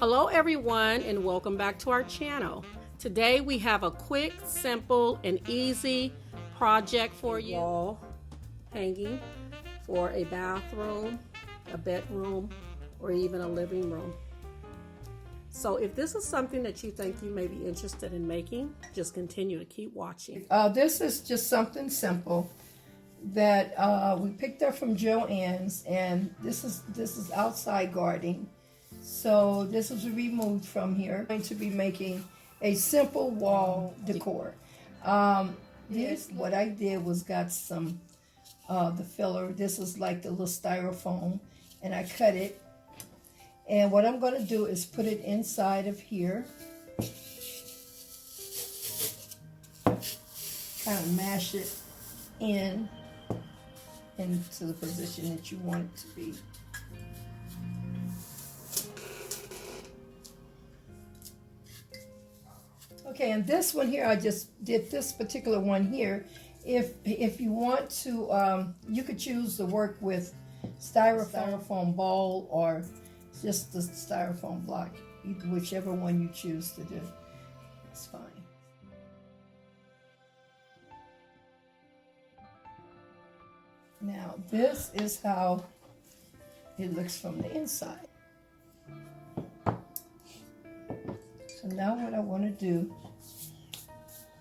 Hello everyone and welcome back to our channel. Today we have a quick, simple, and easy project for you. Wall hanging for a bathroom, a bedroom, or even a living room. So if this is something that you think you may be interested in making, just continue to keep watching. This is just something simple that we picked up from Joann's, and this is outside gardening. So this was removed from here. I'm going to be making a simple wall decor. What I did was got some the filler. This is like the little styrofoam, and I cut it. And what I'm going to do is put it inside of here. Kind of mash it into the position that you want it to be. Okay, and this one here, I just did this particular one here. If you want to, you could choose to work with styrofoam ball or just the styrofoam block, whichever one you choose to do. It's fine. Now, this is how it looks from the inside. So now what I want to do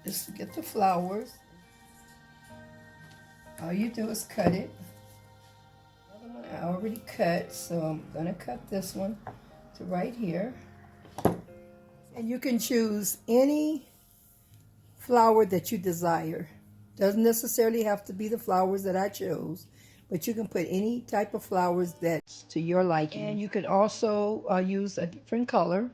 is to get the flowers. All you do is cut it. Another one I already cut, so I'm going to cut this one to right here. And you can choose any flower that you desire. Doesn't necessarily have to be the flowers that I chose, but you can put any type of flowers that's to your liking. And you could also use a different color.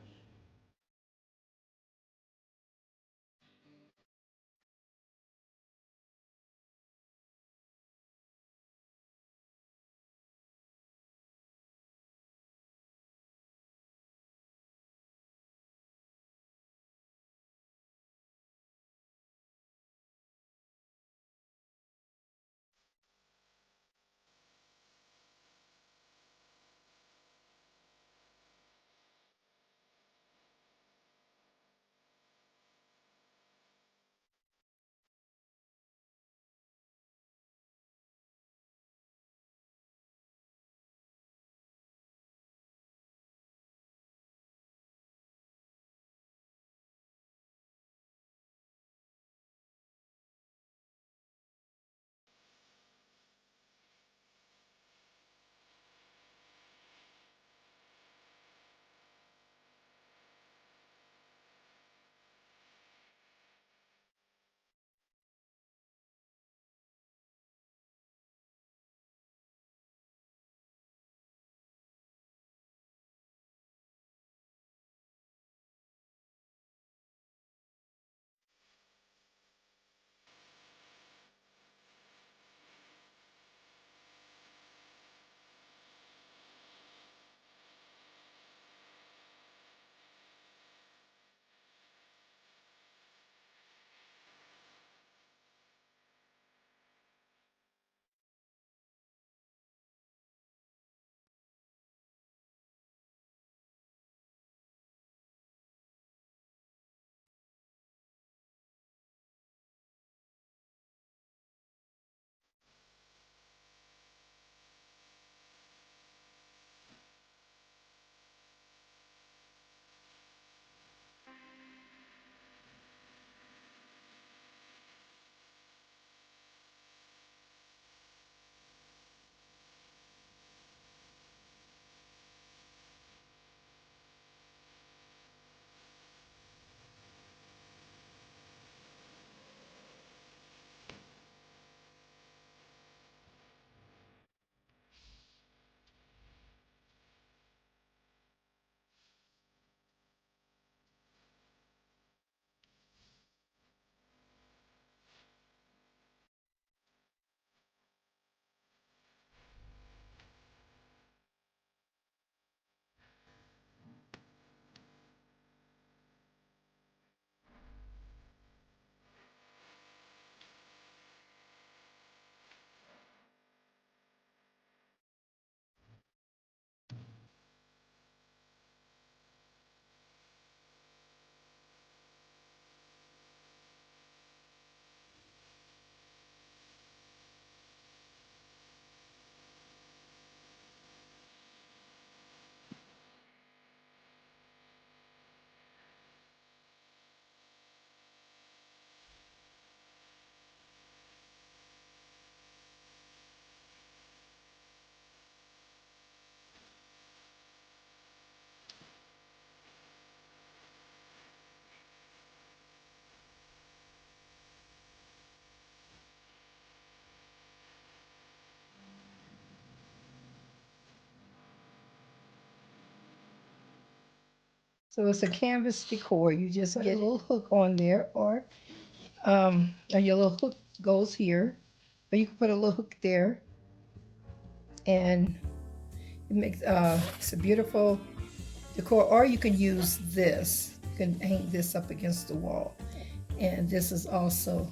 So it's a canvas decor. You just get a little hook on there, or and your little hook goes here, or you can put a little hook there, and it makes it's a beautiful decor. Or you can use this. You can hang this up against the wall, and this is also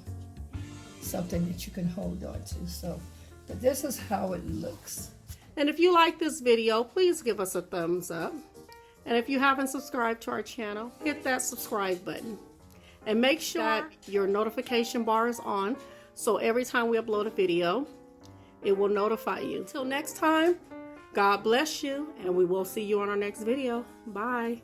something that you can hold on to. So, but this is how it looks. And if you like this video, please give us a thumbs up. And if you haven't subscribed to our channel, hit that subscribe button. And make sure that your notification bar is on, so every time we upload a video, it will notify you. Until next time, God bless you, and we will see you on our next video. Bye.